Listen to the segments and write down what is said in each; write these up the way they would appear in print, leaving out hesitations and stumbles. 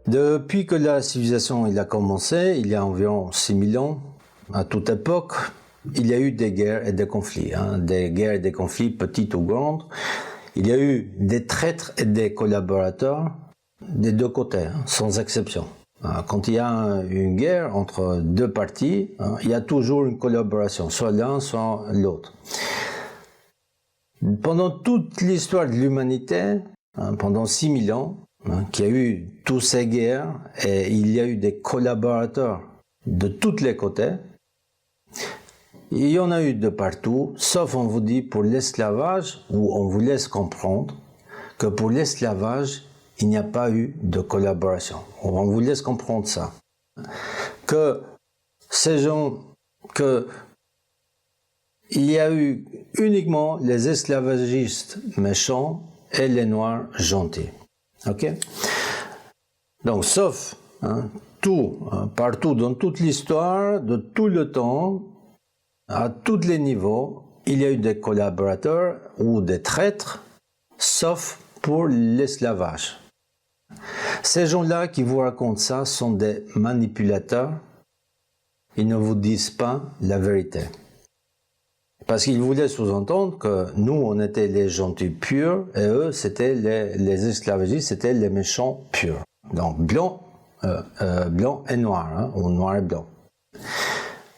Depuis que la civilisation il a commencé, il y a environ 6000 ans, à toute époque, il y a eu des guerres et des conflits, des guerres et des conflits, petites ou grandes. Il y a eu des traîtres et des collaborateurs des deux côtés, sans exception. Quand il y a une guerre entre deux parties, il y a toujours une collaboration, soit l'un, soit l'autre. Pendant toute l'histoire de l'humanité, pendant 6000 ans, qu'il y a eu toutes ces guerres, et il y a eu des collaborateurs de tous les côtés, il y en a eu de partout, sauf on vous dit pour l'esclavage, où on vous laisse comprendre que pour l'esclavage, il n'y a pas eu de collaboration. On vous laisse comprendre ça. Que ces gens, que il y a eu uniquement les esclavagistes méchants et les noirs gentils. Ok? Donc, sauf partout dans toute l'histoire, de tout le temps, à tous les niveaux, il y a eu des collaborateurs ou des traîtres, sauf pour l'esclavage. Ces gens-là qui vous racontent ça sont des manipulateurs. Ils ne vous disent pas la vérité. Parce qu'ils voulaient sous-entendre que nous, on était les gentils purs, et eux, c'était les esclavagistes, c'était les méchants purs. Donc, blanc et noir, ou noir et blanc.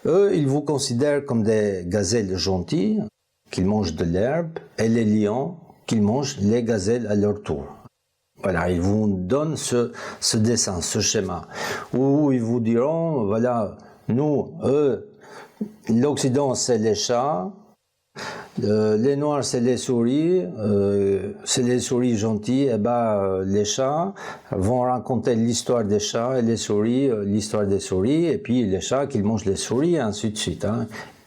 Eux, ils vous considèrent comme des gazelles gentilles, qu'ils mangent de l'herbe, et les lions, qu'ils mangent les gazelles à leur tour. Voilà, ils vous donnent ce dessin, ce schéma, où ils vous diront, voilà, nous, eux, l'Occident, c'est les chats, les noirs, c'est les souris gentilles, et les chats vont raconter l'histoire des chats, et les souris, l'histoire des souris, et puis les chats qui mangent les souris, et ainsi de suite.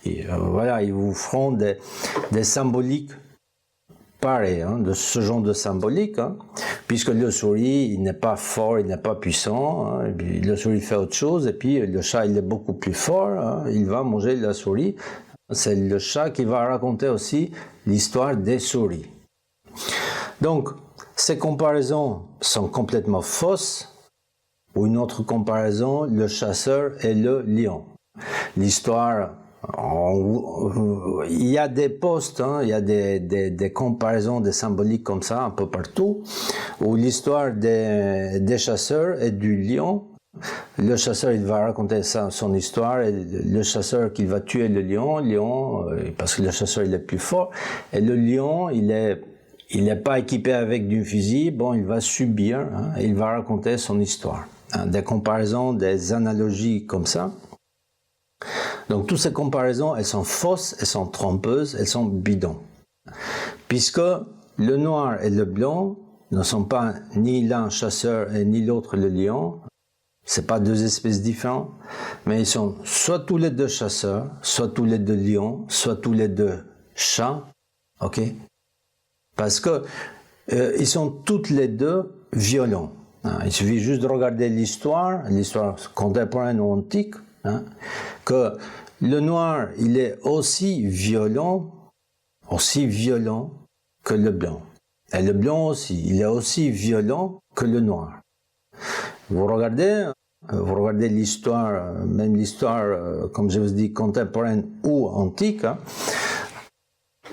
Et, voilà, ils vous feront des symboliques pareil, de ce genre de symbolique, puisque le souris, il n'est pas fort, il n'est pas puissant, et puis le souris fait autre chose, et puis le chat, il est beaucoup plus fort, il va manger la souris. C'est le chat qui va raconter aussi l'histoire des souris. Donc, ces comparaisons sont complètement fausses, ou une autre comparaison, le chasseur et le lion. L'histoire... Il y a des posts, il y a des comparaisons, des symboliques comme ça un peu partout, où l'histoire des chasseurs et du lion, le chasseur il va raconter son histoire, et le chasseur qui va tuer le lion, parce que le chasseur il est plus fort, et le lion il est pas équipé avec du fusil, bon il va subir, et il va raconter son histoire. Des comparaisons, des analogies comme ça. Donc toutes ces comparaisons, elles sont fausses, elles sont trompeuses, elles sont bidons. Puisque le noir et le blanc ne sont pas ni l'un chasseur et ni l'autre le lion, c'est pas deux espèces différentes, mais ils sont soit tous les deux chasseurs, soit tous les deux lions, soit tous les deux chats, ok? Parce que ils sont toutes les deux violents. Il suffit juste de regarder l'histoire contemporaine ou antique, que le noir, il est aussi violent que le blanc. Et le blanc aussi, il est aussi violent que le noir. Vous regardez l'histoire, même l'histoire, comme je vous dis, contemporaine ou antique,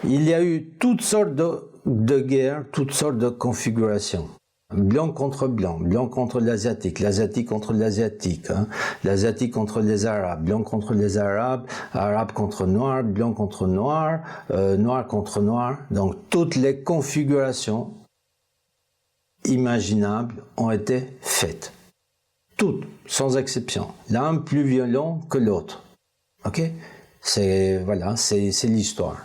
il y a eu toutes sortes de guerres, toutes sortes de configurations. Blanc contre blanc, blanc contre l'asiatique, l'asiatique contre l'asiatique, l'asiatique contre les arabes, blanc contre les arabes, arabes contre noirs, blanc contre noir, noir contre noir. Donc toutes les configurations imaginables ont été faites. Toutes, sans exception. L'un plus violent que l'autre. Ok? C'est l'histoire.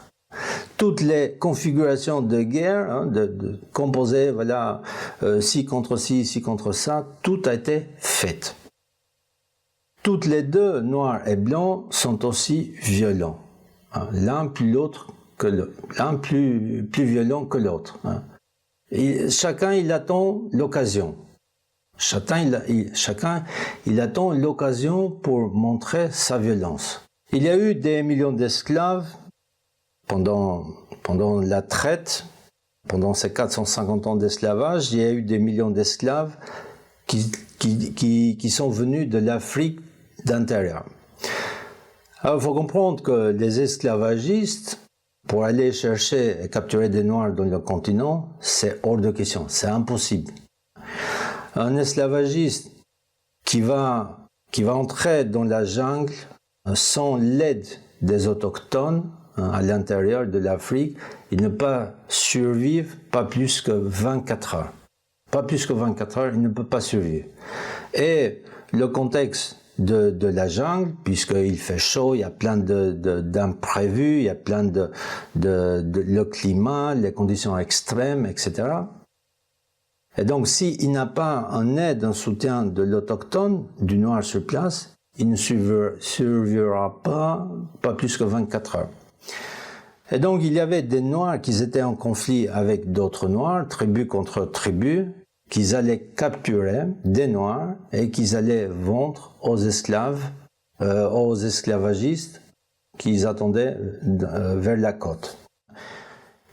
Toutes les configurations de guerre, de composées, voilà, ci contre ci, ci contre ça, tout a été fait. Toutes les deux, noirs et blancs, sont aussi violents. L'un plus violent que l'autre. Chacun, il attend l'occasion. Chacun, il attend l'occasion pour montrer sa violence. Il y a eu des millions d'esclaves pendant la traite, pendant ces 450 ans d'esclavage, il y a eu des millions d'esclaves qui sont venus de l'Afrique d'intérieur. Alors, il faut comprendre que les esclavagistes, pour aller chercher et capturer des Noirs dans le continent, c'est hors de question, c'est impossible. Un esclavagiste qui va entrer dans la jungle sans l'aide des autochtones à l'intérieur de l'Afrique, il ne peut pas survivre pas plus que 24 heures. Pas plus que 24 heures, il ne peut pas survivre. Et le contexte de la jungle, puisqu'il fait chaud, il y a plein d'imprévus, il y a plein le climat, les conditions extrêmes, etc. Et donc, s'il n'a pas un aide, un soutien de l'autochtone, du noir sur place, il ne survivra pas plus que 24 heures. Et donc, il y avait des noirs qui étaient en conflit avec d'autres noirs, tribu contre tribu, qu'ils allaient capturer des noirs et qu'ils allaient vendre aux esclaves, aux esclavagistes qu'ils attendaient vers la côte.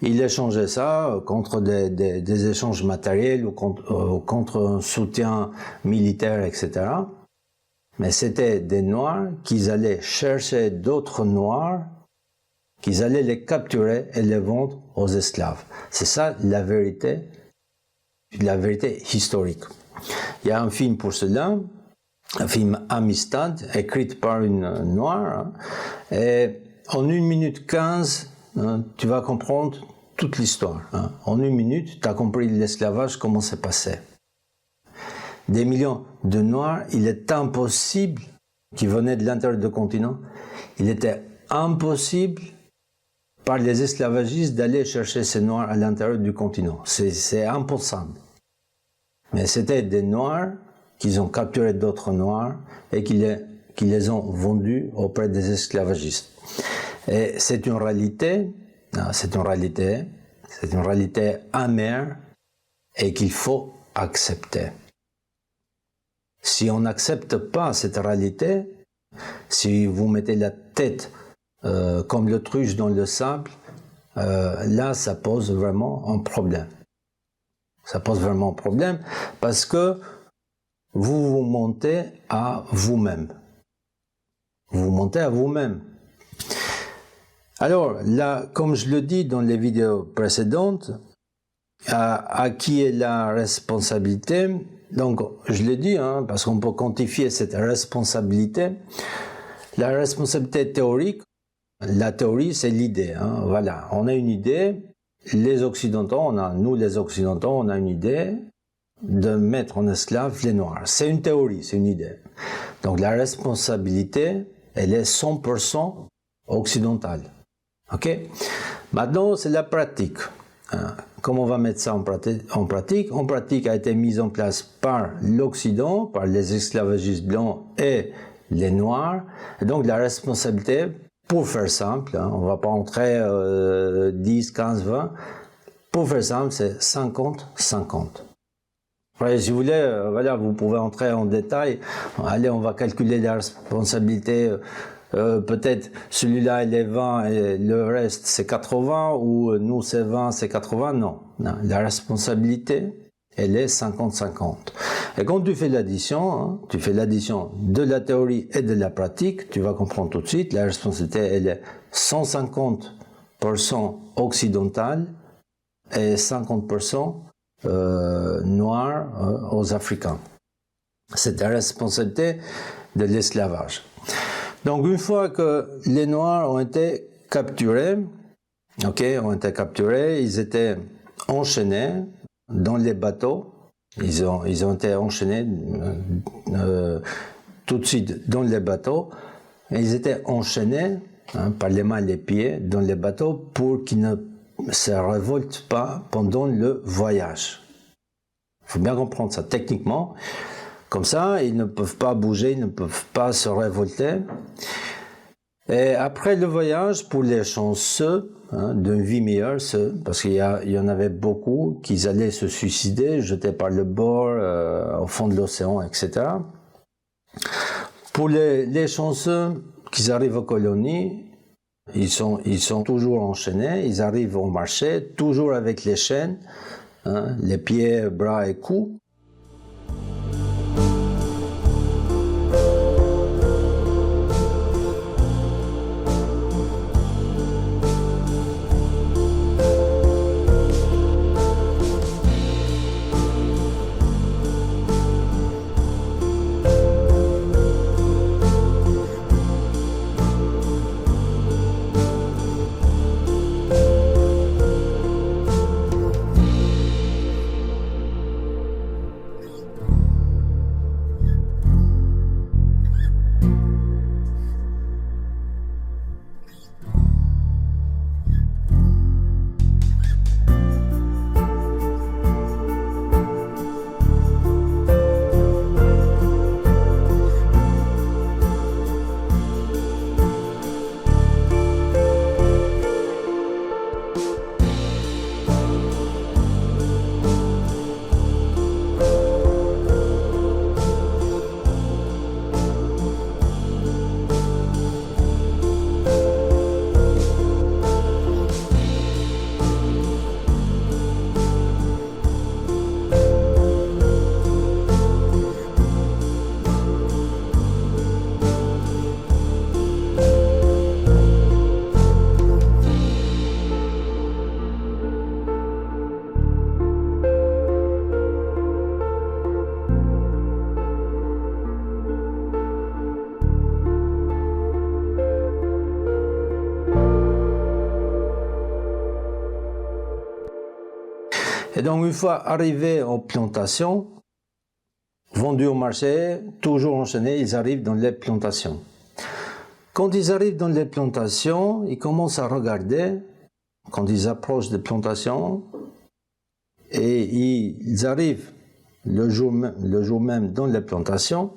Ils échangeaient ça contre des échanges matériels ou contre un soutien militaire, etc. Mais c'était des noirs qu'ils allaient chercher d'autres noirs, qu'ils allaient les capturer et les vendre aux esclaves. C'est ça la vérité historique. Il y a un film pour cela, un film Amistad, écrit par une noire, et en 1 minute 15, tu vas comprendre toute l'histoire. En 1 minute, tu as compris l'esclavage, comment c'est passé. Des millions de noirs, il est impossible, qui venaient de l'intérieur du continent, il était impossible par les esclavagistes d'aller chercher ces noirs à l'intérieur du continent. C'est impossible. Mais c'était des noirs qu'ils ont capturé d'autres noirs et qui les ont vendus auprès des esclavagistes. Et c'est une réalité amère et qu'il faut accepter. Si on n'accepte pas cette réalité, si vous mettez la tête comme l'autruche dans le sable, là, ça pose vraiment un problème. Ça pose vraiment un problème parce que vous vous mentez à vous-même. Vous vous mentez à vous-même. Alors, là, comme je le dis dans les vidéos précédentes, à qui est la responsabilité? Donc, je le dis, parce qu'on peut quantifier cette responsabilité. La responsabilité théorique, la théorie, c'est l'idée. Voilà, on a une idée. Les Occidentaux, nous les Occidentaux, on a une idée de mettre en esclave les Noirs. C'est une théorie, c'est une idée. Donc la responsabilité, elle est 100% occidentale. Ok? Maintenant, c'est la pratique. Comment on va mettre ça en pratique? En pratique a été mise en place par l'Occident, par les esclavagistes blancs et les Noirs. Et donc la responsabilité, pour faire simple, on ne va pas entrer 10, 15, 20. Pour faire simple, c'est 50-50. Si vous voulez, voilà, vous pouvez entrer en détail. Allez, on va calculer la responsabilité. Peut-être celui-là il est 20 et le reste c'est 80, ou nous c'est 20, c'est 80. Non, la responsabilité, elle est 50-50. Et quand tu fais l'addition, tu fais l'addition de la théorie et de la pratique, tu vas comprendre tout de suite, la responsabilité, elle est 150% occidentale et 50% noire aux Africains. C'est la responsabilité de l'esclavage. Donc une fois que les Noirs ont été capturés, ils étaient enchaînés dans les bateaux. Ils ont été enchaînés tout de suite dans les bateaux. Et ils étaient enchaînés par les mains et les pieds dans les bateaux pour qu'ils ne se révoltent pas pendant le voyage. Il faut bien comprendre ça techniquement. Comme ça, ils ne peuvent pas bouger, ils ne peuvent pas se révolter. Et après le voyage, pour les chanceux, d'une vie meilleure, parce qu'il y en avait beaucoup qui allaient se suicider, jetés par le bord, au fond de l'océan, etc. Pour les chanceux qui arrivent aux colonies, ils sont toujours enchaînés, ils arrivent au marché, toujours avec les chaînes, les pieds, bras et cou. Et donc, une fois arrivés aux plantations, vendus au marché, toujours enchaînés, ils arrivent dans les plantations. Quand ils arrivent dans les plantations, ils commencent à regarder, quand ils approchent des plantations, et ils arrivent le jour même dans les plantations,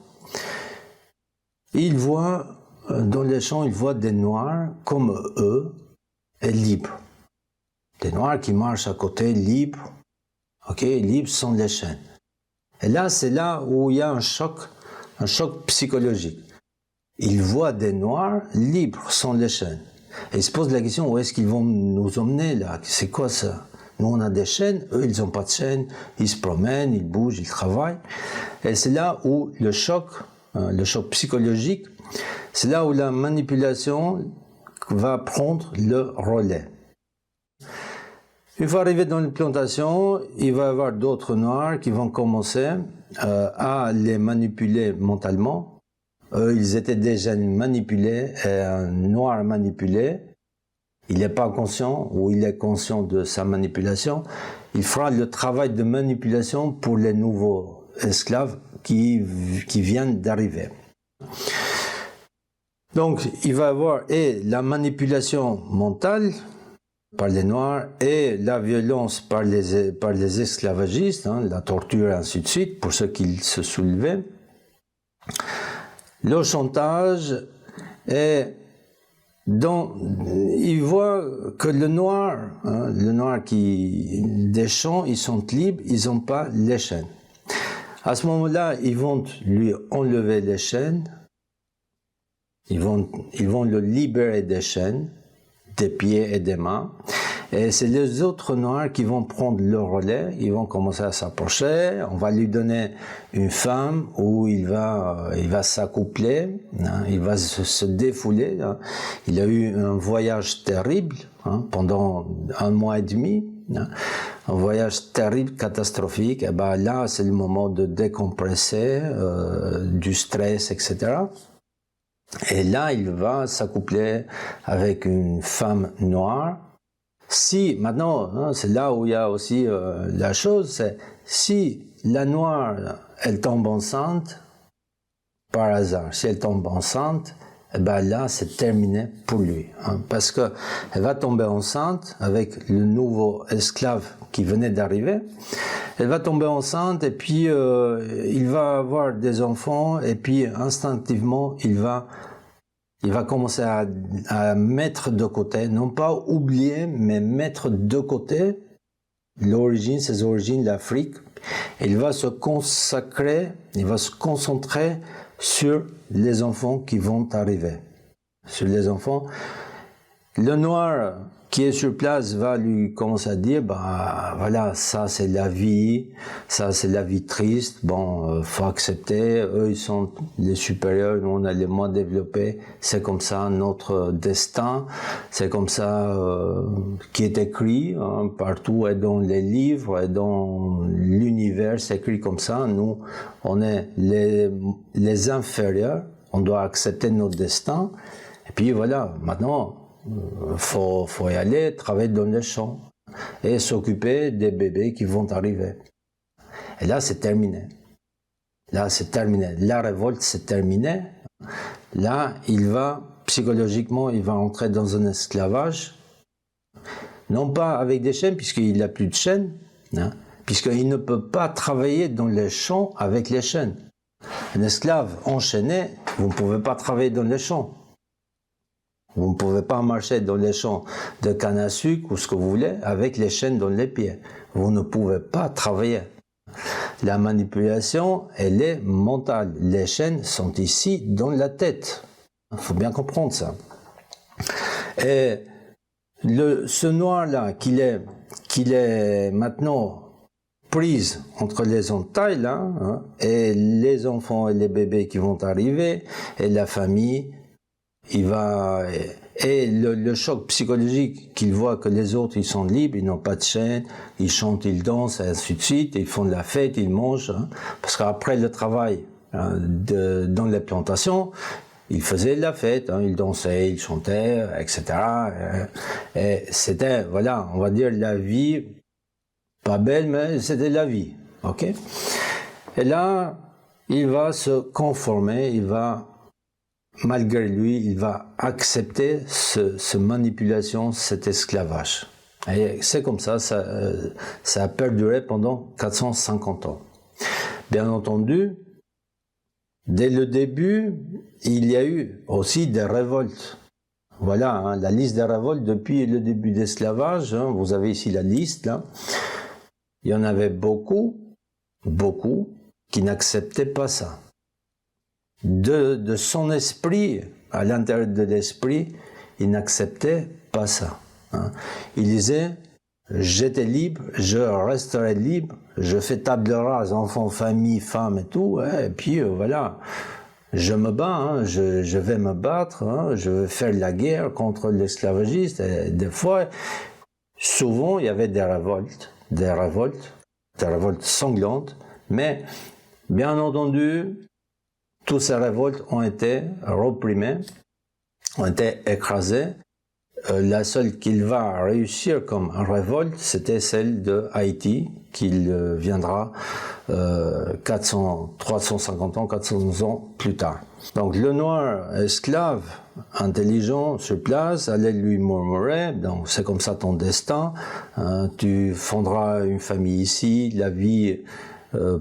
ils voient, dans les champs, ils voient des Noirs comme eux, et libres. Des Noirs qui marchent à côté, libres, libres sans les chaînes. Et là, c'est là où il y a un choc psychologique. Ils voient des Noirs libres sans les chaînes. Et ils se posent la question, où est-ce qu'ils vont nous emmener là? C'est quoi ça? Nous, on a des chaînes, eux, ils n'ont pas de chaînes, ils se promènent, ils bougent, ils travaillent. Et c'est là où le choc psychologique, c'est là où la manipulation va prendre le relais. Une fois arrivé dans une plantation, il va y avoir d'autres Noirs qui vont commencer à les manipuler mentalement. Eux, ils étaient déjà manipulés, et un Noir manipulé, il n'est pas conscient ou il est conscient de sa manipulation, il fera le travail de manipulation pour les nouveaux esclaves qui viennent d'arriver. Donc, il va y avoir et la manipulation mentale par les Noirs et la violence par les esclavagistes, la torture et ainsi de suite, pour ceux qui se soulevaient. Le chantage et il voit que le Noir qui des champs, ils sont libres, ils n'ont pas les chaînes. À ce moment-là, ils vont lui enlever les chaînes, ils vont le libérer des chaînes, des pieds et des mains. Et c'est les autres Noirs qui vont prendre le relais, ils vont commencer à s'approcher, on va lui donner une femme où il va s'accoupler, il va se défouler. Il a eu un voyage terrible pendant 1 mois et demi, un voyage terrible, catastrophique. Et ben là, c'est le moment de décompresser du stress, etc. Et là, il va s'accoupler avec une femme noire. Si, maintenant, c'est là où il y a aussi la chose, c'est si la noire, elle tombe enceinte, par hasard, si elle tombe enceinte, eh ben là, c'est terminé pour lui. Parce que elle va tomber enceinte avec le nouveau esclave qui venait d'arriver. Elle va tomber enceinte et puis il va avoir des enfants et puis instinctivement, il va commencer à mettre de côté, non pas oublier, mais mettre de côté ses origines, l'Afrique. Il va se concentrer sur les enfants qui vont arriver. Sur les enfants. Le Noir qui est sur place va lui commencer à dire, voilà, ça c'est la vie triste, faut accepter, eux ils sont les supérieurs, nous on est les moins développés, c'est comme ça notre destin, c'est comme ça qui est écrit partout et dans les livres et dans l'univers, c'est écrit comme ça, nous on est les inférieurs, on doit accepter notre destin, et puis voilà, maintenant, faut y aller, travailler dans les champs et s'occuper des bébés qui vont arriver. Et là, c'est terminé. Là, c'est terminé. La révolte, c'est terminé. Là, psychologiquement, il va entrer dans un esclavage. Non pas avec des chaînes, puisqu'il n'a plus de chaînes, puisqu'il ne peut pas travailler dans les champs avec les chaînes. Un esclave enchaîné, vous ne pouvez pas travailler dans les champs. Vous ne pouvez pas marcher dans les champs de canne à sucre ou ce que vous voulez avec les chaînes dans les pieds. Vous ne pouvez pas travailler. La manipulation, elle est mentale. Les chaînes sont ici dans la tête. Il faut bien comprendre ça. Et ce noir-là, qu'il est maintenant prise entre les entailles, là, et les enfants et les bébés qui vont arriver, et la famille, et le choc psychologique qu'il voit que les autres ils sont libres, ils n'ont pas de chaîne, ils chantent, ils dansent, et ainsi de suite, ils font de la fête, ils mangent, parce qu'après le travail dans les plantations, ils faisaient de la fête, ils dansaient, ils chantaient, etc. Et c'était, voilà, on va dire la vie Pas belle, mais c'était la vie. Ok. Et là, il va se conformer, il va, malgré lui, il va accepter cette manipulation, cet esclavage. Et c'est comme ça a perduré pendant 450 ans. Bien entendu, dès le début, il y a eu aussi des révoltes. Voilà, hein, la liste des révoltes depuis le début de l'esclavage. Hein, vous avez ici la liste, là. Il y en avait beaucoup qui n'acceptaient pas ça. De son esprit, à l'intérieur de l'esprit, il n'acceptait pas ça. Hein. Il disait, j'étais libre, je resterai libre, je fais table rase, enfants, famille, femmes et tout, et puis voilà, je me bats, hein, je vais me battre, hein, je vais faire la guerre contre l'esclavagiste, et des fois, souvent, il y avait des révoltes sanglantes, mais bien entendu, toutes ces révoltes ont été réprimées, ont été écrasées. La seule qu'il va réussir comme révolte, c'était celle de Haïti, qu'il viendra 350 ans, 400 ans plus tard. Donc le noir esclave, intelligent, sur place, allait lui murmurer, donc c'est comme ça ton destin, tu fondras une famille ici, la vie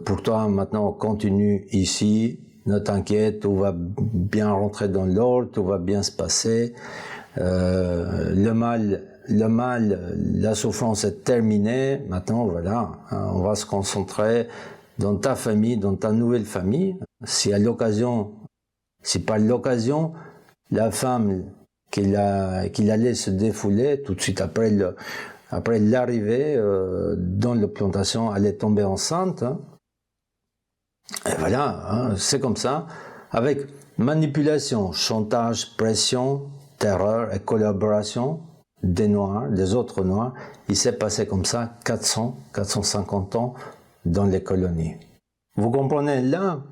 pour toi maintenant continue ici, ne t'inquiète, tout va bien rentrer dans l'ordre, tout va bien se passer. Le mal, la souffrance est terminée. Maintenant, voilà, on va se concentrer dans ta famille, dans ta nouvelle famille. Si par l'occasion, la femme qu'il allait se défouler tout de suite après l'arrivée dans la plantation, elle est tombée enceinte. Hein. Et voilà, hein, c'est comme ça, avec manipulation, chantage, pression, terreur et collaboration des Noirs, des autres Noirs, il s'est passé comme ça 450 ans dans les colonies. Vous comprenez là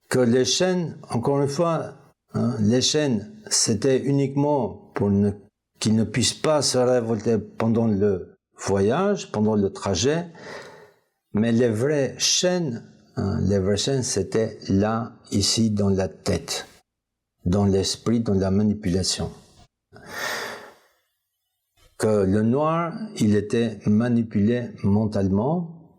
que les chaînes, encore une fois, hein, les chaînes, c'était uniquement pour qu'ils ne puissent pas se révolter pendant le voyage, pendant le trajet, mais les vraies chaînes, c'était là, ici, dans la tête, dans l'esprit, dans la manipulation. Que le noir, il était manipulé mentalement,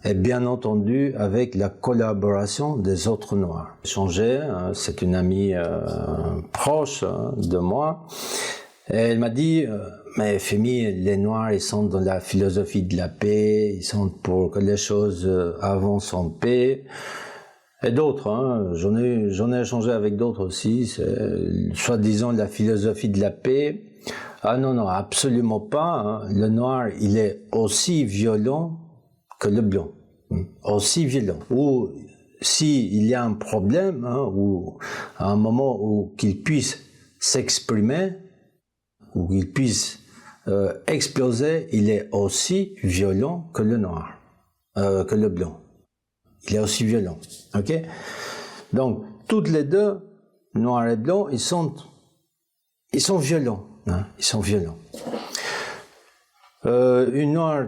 et bien entendu avec la collaboration des autres noirs. Échanger, c'est une amie proche de moi, et elle m'a dit, mais Femi, les noirs, ils sont dans la philosophie de la paix, ils sont pour que les choses avancent en paix. Et d'autres, hein, j'en ai échangé avec d'autres aussi, c'est soi-disant la philosophie de la paix. Ah non, absolument pas. Hein. Le noir, il est aussi violent que le blanc. Aussi violent. Ou s'il y a un problème, hein, ou à un moment où qu'il puisse s'exprimer, où qu'il puisse exploser, il est aussi violent que le noir, que le blanc. Il est aussi violent. Ok? Donc, toutes les deux, noir et blanc, ils sont violents. Hein, ils sont violents. Une noire,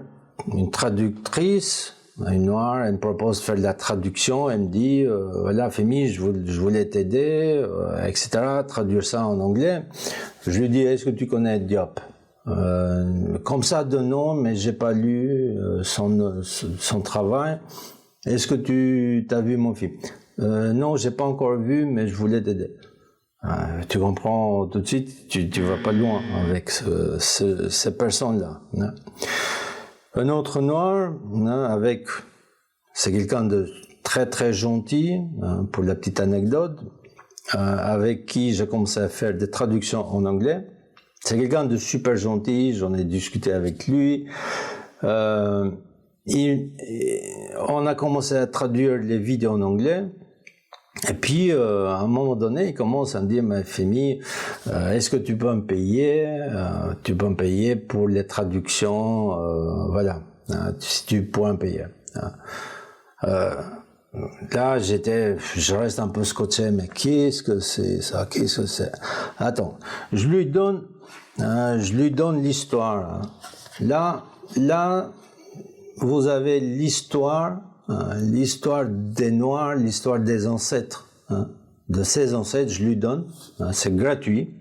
une traductrice, une noire, elle me propose de faire de la traduction, elle me dit, voilà, Femi, je voulais t'aider, etc., traduire ça en anglais. Je lui dis, est-ce que tu connais Diop? Comme ça de nom, mais j'ai pas lu son travail. Est-ce que tu as vu mon film? Non, j'ai pas encore vu, mais je voulais t'aider. Tu comprends tout de suite, tu vas pas loin avec ces personnes-là. Hein. Un autre noir, hein, c'est quelqu'un de très très gentil, hein, pour la petite anecdote, avec qui j'ai commencé à faire des traductions en anglais. C'est quelqu'un de super gentil, j'en ai discuté avec lui. On a commencé à traduire les vidéos en anglais. Et puis, à un moment donné, il commence à me dire, mais Femi, est-ce que tu peux me payer? Tu peux me payer pour les traductions, voilà, si tu pourrais me payer. Là, je reste un peu scotché, mais qu'est-ce que c'est ça? Qu'est-ce que c'est? Attends, je lui donne l'histoire. Là, vous avez l'histoire des Noirs, l'histoire des ancêtres, de ses ancêtres, je lui donne, c'est gratuit.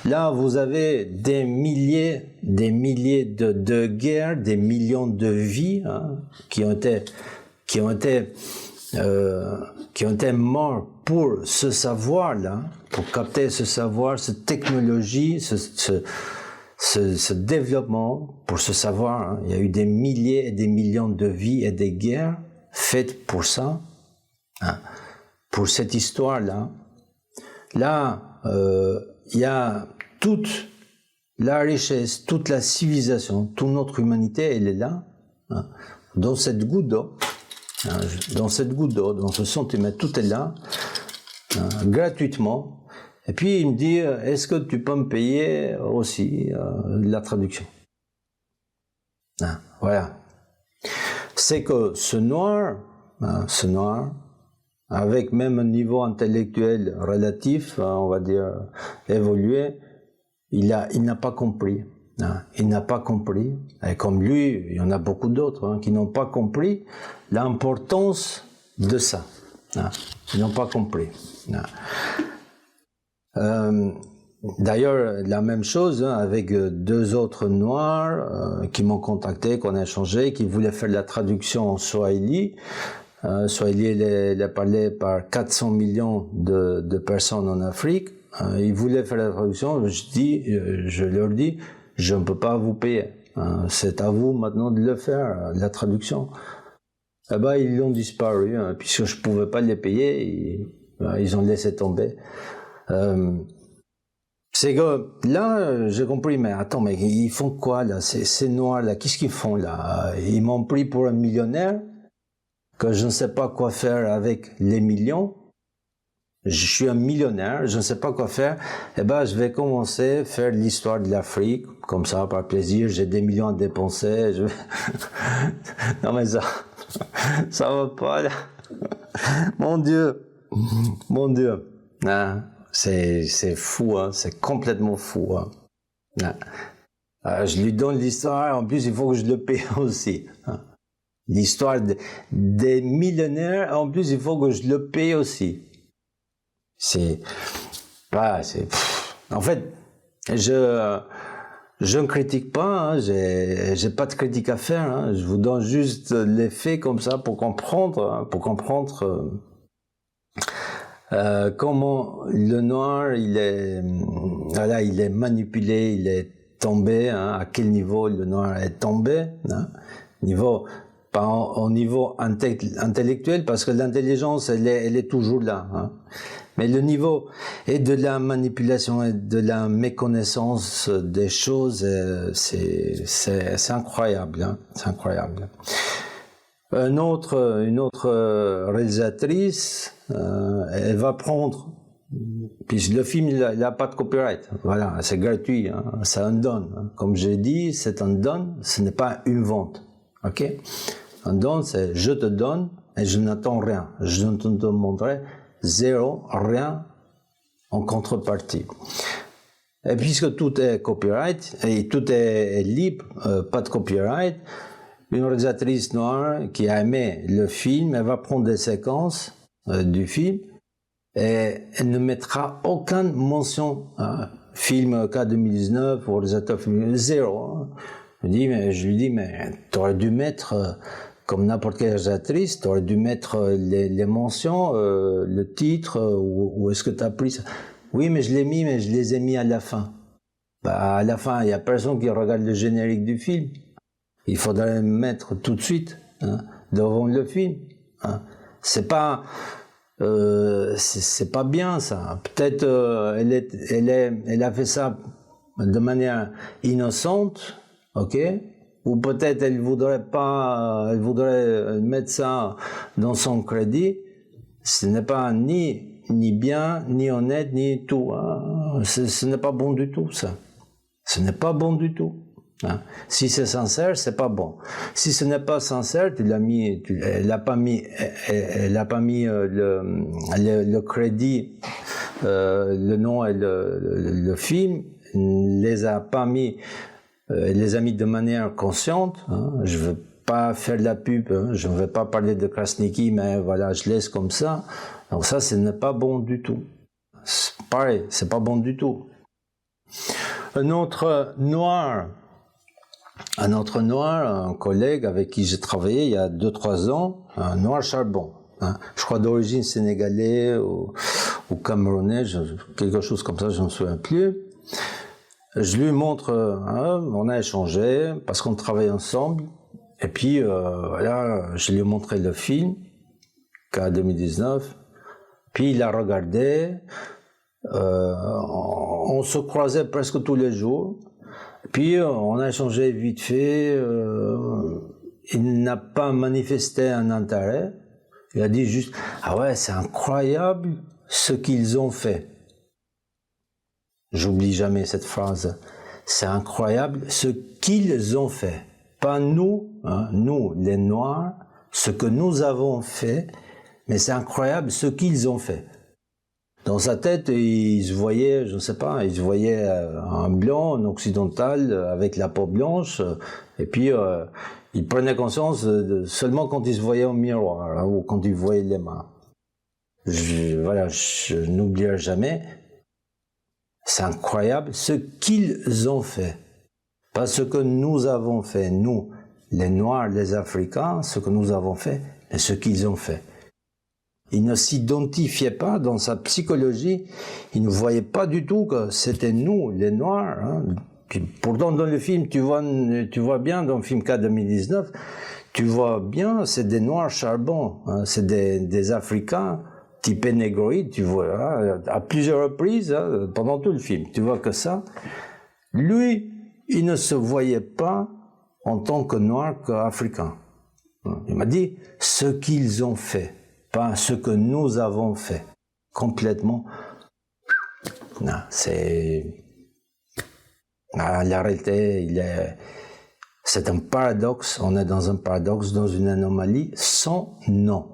Là, vous avez des milliers de guerres, des millions de vies qui ont été morts pour ce savoir-là, pour capter ce savoir, cette technologie, ce développement, pour ce savoir. Il y a eu des milliers et des millions de vies et des guerres faites pour ça, pour cette histoire-là. Là, il y a toute la richesse, toute la civilisation, toute notre humanité, elle est là, dans cette goutte d'eau, dans ce centimètre, tout est là, gratuitement. Et puis il me dit, est-ce que tu peux me payer aussi la traduction? Voilà. C'est que ce noir, avec même un niveau intellectuel relatif, on va dire évolué, il n'a pas compris. Il n'a pas compris. Et comme lui, il y en a beaucoup d'autres qui n'ont pas compris l'importance de ça. Ils n'ont pas compris. D'ailleurs, la même chose avec deux autres Noirs qui m'ont contacté, qu'on a échangé, qui voulaient faire la traduction en Swahili. Swahili est parlé par 400 millions de personnes en Afrique. Ils voulaient faire la traduction. Je leur dis, je ne peux pas vous payer. C'est à vous maintenant de le faire, la traduction. Eh ben, ils ont disparu, puisque je ne pouvais pas les payer. Ils ont laissé tomber. C'est que là, j'ai compris, mais attends, mais ils font quoi là, ces Noirs là, qu'est-ce qu'ils font là? Ils m'ont pris pour un millionnaire, que je ne sais pas quoi faire avec les millions. Je suis un millionnaire, je ne sais pas quoi faire. Eh ben, je vais commencer à faire l'histoire de l'Afrique, comme ça, par plaisir. J'ai des millions à dépenser. Non mais ça va pas là. Mon Dieu. C'est fou, c'est complètement fou. Je lui donne l'histoire, en plus il faut que je le paye aussi. L'histoire des millionnaires, en plus il faut que je le paye aussi. En fait, je ne critique pas, j'ai pas de critique à faire, je vous donne juste les faits comme ça pour comprendre, comment le noir il est manipulé, il est tombé, à quel niveau le noir est tombé, pas au niveau intellectuel, parce que l'intelligence elle est toujours là, mais le niveau est de la manipulation et de la méconnaissance des choses, c'est incroyable, c'est incroyable. Une autre réalisatrice, elle va prendre, puis le film il n'a pas de copyright, voilà, c'est gratuit, c'est un don, comme j'ai dit, c'est un don, ce n'est pas une vente, ok? Un don, c'est je te donne et je n'attends rien, je ne te demanderai zéro, rien en contrepartie. Et puisque tout est copyright et tout est libre, pas de copyright, une réalisatrice noire qui a aimé le film, elle va prendre des séquences du film et elle ne mettra aucune mention. Film K 2019 ou réalisateur film zéro. Je lui dis mais t'aurais dû mettre comme n'importe quelle réalisatrice, t'aurais dû mettre les mentions, le titre, où est-ce que t'as pris ça? Oui, mais je l'ai mis, mais je les ai mis à la fin. À la fin, il y a personne qui regarde le générique du film. Il faudrait le mettre tout de suite, devant le film. C'est pas bien ça. Peut-être elle a fait ça de manière innocente, ok? Ou peut-être elle voudrait mettre ça dans son crédit. Ce n'est pas ni bien, ni honnête, ni tout. Ce n'est pas bon du tout, ça. Ce n'est pas bon du tout. Si c'est sincère, c'est pas bon. Si ce n'est pas sincère, elle n'a pas mis le crédit, le nom et le film, les a pas mis. Elle les a mis de manière consciente. Je veux pas faire de la pub, hein, je ne vais pas parler de Krasniki, mais voilà, je laisse comme ça. Donc ça, ce n'est pas bon du tout. Pareil, c'est pas bon du tout. Un autre noir, un collègue avec qui j'ai travaillé il y a 2-3 ans, un noir charbon, hein, je crois d'origine sénégalais ou camerounais, quelque chose comme ça, je ne me souviens plus. Je lui montre, on a échangé parce qu'on travaille ensemble, et puis voilà, je lui ai montré le film, K 2019, puis il a regardé, on se croisait presque tous les jours, puis on a échangé vite fait, il n'a pas manifesté un intérêt, il a dit juste « Ah ouais, c'est incroyable ce qu'ils ont fait ». J'oublie jamais cette phrase. C'est incroyable ce qu'ils ont fait. Pas nous, hein, nous les Noirs, ce que nous avons fait, mais c'est incroyable ce qu'ils ont fait. Dans sa tête, il se voyait, je ne sais pas, il se voyait un blanc, un occidental, avec la peau blanche, et puis il prenait conscience seulement quand il se voyait au miroir, hein, ou quand il voyait les mains. Je n'oublierai jamais. C'est incroyable ce qu'ils ont fait. Pas ce que nous avons fait, nous, les Noirs, les Africains, ce que nous avons fait, mais ce qu'ils ont fait. Il ne s'identifiait pas dans sa psychologie, il ne voyait pas du tout que c'était nous, les Noirs. Hein. Puis, pourtant, dans le film, tu vois bien, dans le film K 2019, tu vois bien, c'est des Noirs charbons, hein, c'est des Africains, typé négroïde, tu vois, hein, à plusieurs reprises, hein, pendant tout le film, tu vois que ça. Lui, il ne se voyait pas en tant que noir qu'africain. Il m'a dit ce qu'ils ont fait, pas ce que nous avons fait. Complètement. Non, c'est... La réalité, c'est un paradoxe, on est dans un paradoxe, dans une anomalie sans nom.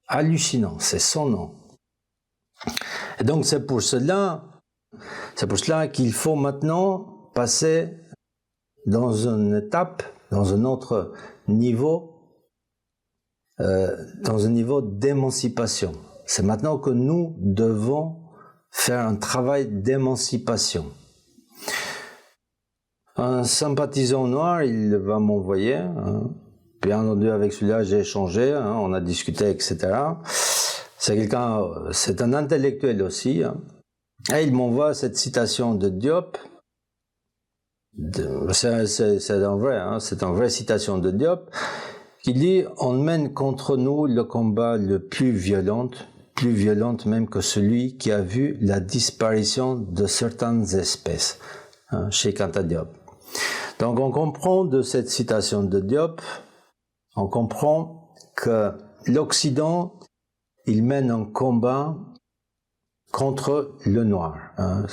Hallucinant, c'est son nom. Et donc c'est pour cela qu'il faut maintenant passer dans une étape, dans un autre niveau, dans un niveau d'émancipation. C'est maintenant que nous devons faire un travail d'émancipation. Un sympathisant noir, il va m'envoyer, hein, bien entendu, avec celui-là, j'ai échangé, hein, on a discuté, etc. C'est un intellectuel aussi. Hein. Et il m'envoie cette citation de Diop. C'est un vrai, hein, c'est une vraie citation de Diop, qui dit « On mène contre nous le combat le plus violent même que celui qui a vu la disparition de certaines espèces. Hein, » chez Anta Diop. Donc on comprend de cette citation de Diop, on comprend que l'Occident, il mène un combat contre le noir. Hein.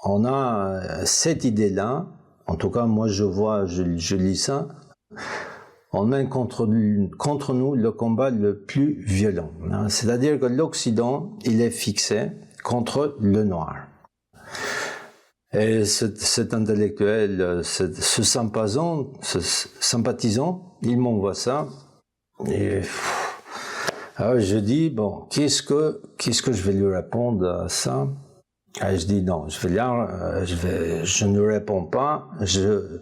On a cette idée-là, en tout cas moi je lis ça, on mène contre nous le combat le plus violent. Hein. C'est-à-dire que l'Occident, il est fixé contre le noir. Et cet intellectuel, ce sympathisant, il m'envoie ça. Et alors je dis, bon, qu'est-ce que je vais lui répondre à ça? Et je dis non, je ne réponds pas, je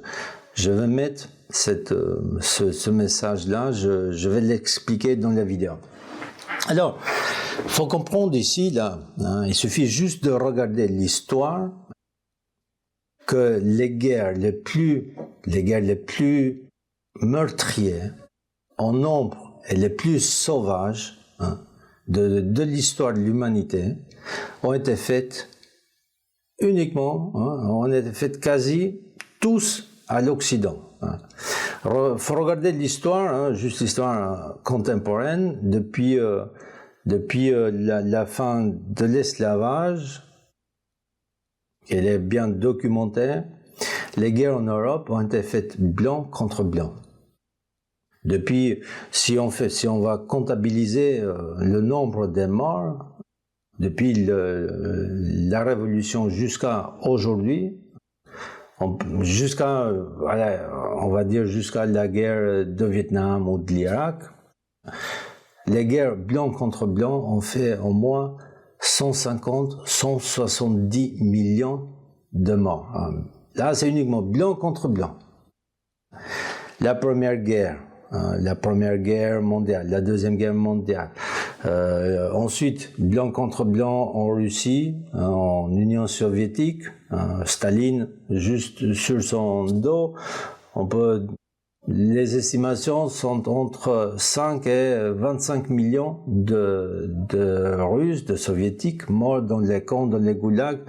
vais mettre ce message-là, je vais l'expliquer dans la vidéo. Alors, il faut comprendre ici, là, hein, il suffit juste de regarder l'histoire, que les guerres les plus meurtrières en nombre et les plus sauvages, hein, de l'histoire de l'humanité ont été faites uniquement, hein, ont été faites quasi tous à l'Occident. Hein. Faut regarder l'histoire, hein, juste l'histoire contemporaine, depuis la fin de l'esclavage. Elle est bien documentée. Les guerres en Europe ont été faites blanc contre blanc. Depuis, si on va comptabiliser le nombre des morts, depuis la Révolution jusqu'à aujourd'hui, jusqu'à, voilà, on va dire jusqu'à la guerre de Vietnam ou de l'Irak, les guerres blanc contre blanc ont fait au moins 150, 170 millions de morts. Là, c'est uniquement blanc contre blanc. La première guerre mondiale, la deuxième guerre mondiale. Ensuite, blanc contre blanc en Russie, en Union soviétique, Staline juste sur son dos. Les estimations sont entre 5 et 25 millions de Russes, de Soviétiques morts dans les camps, dans les goulags,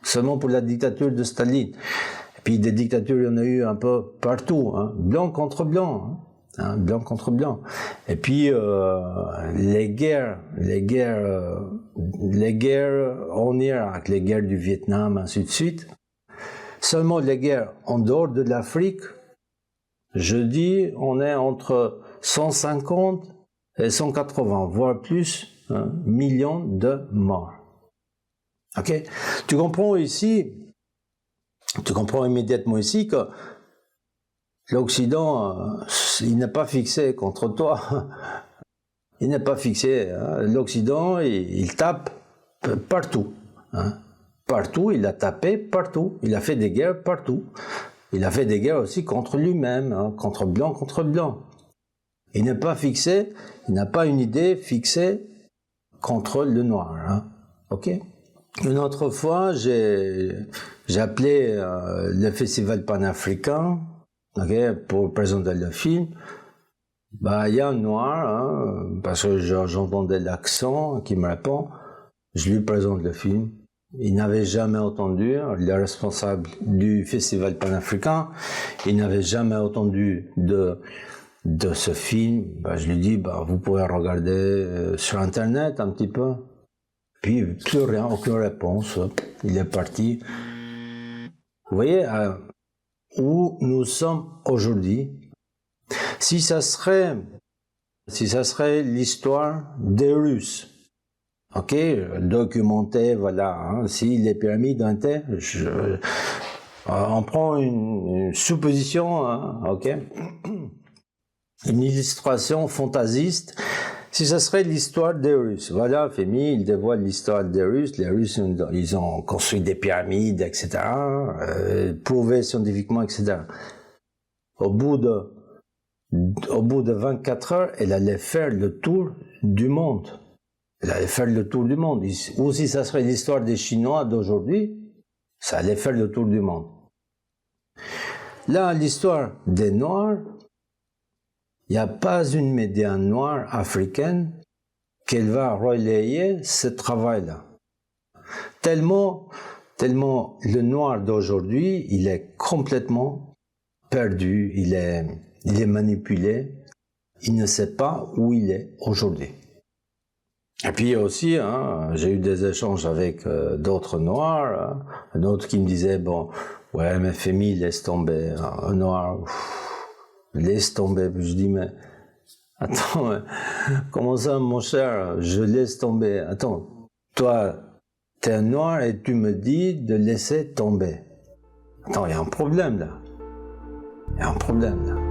seulement pour la dictature de Staline. Et puis des dictatures, il y en a eu un peu partout, blanc contre blanc. Blanc contre blanc. Et puis les guerres en Irak, les guerres du Vietnam, ainsi de suite. Seulement les guerres en dehors de l'Afrique, je dis, on est entre 150 et 180, voire plus, millions de morts. Ok? Tu comprends immédiatement ici que l'Occident, il n'est pas fixé contre toi. Il n'est pas fixé. L'Occident, il tape partout. Partout, il a tapé partout. Il a fait des guerres partout. Il a fait des guerres aussi contre lui-même, contre blanc. Il n'est pas fixé, il n'a pas une idée fixée contre le noir. Ok? Une autre fois, j'ai appelé le festival panafricain, pour présenter le film. Il y a un noir, parce que j'entendais l'accent qui me répond. Je lui présente le film. Il n'avait jamais entendu, le responsable du festival panafricain, il n'avait jamais entendu de ce film. Je lui dis, vous pouvez regarder sur Internet un petit peu. Puis plus rien, aucune réponse. Il est parti. Vous voyez où nous sommes aujourd'hui. Si ça serait l'histoire des Russes, ok, documenté, voilà. Si les pyramides étaient, on prend une supposition, ok, une illustration fantasiste. Si ça serait l'histoire des Russes, voilà, Femi, il dévoile l'histoire des Russes. Les Russes, ils ont construit des pyramides, etc., prouvé scientifiquement, etc. Au bout de 24 heures, elle allait faire le tour du monde. Elle allait faire le tour du monde. Ou si ça serait l'histoire des Chinois d'aujourd'hui, ça allait faire le tour du monde. Là, l'histoire des Noirs, il n'y a pas une média noire africaine qui va relayer ce travail-là. Tellement le noir d'aujourd'hui, il est complètement perdu, il est manipulé, il ne sait pas où il est aujourd'hui. Et puis aussi, j'ai eu des échanges avec d'autres noirs, un autre qui me disait, ouais, mais Femi, laisse tomber, un noir, laisse tomber. Puis je dis, mais attends, comment ça, mon cher, je laisse tomber? Attends, toi, t'es un noir et tu me dis de laisser tomber. Attends, il y a un problème là. Il y a un problème là.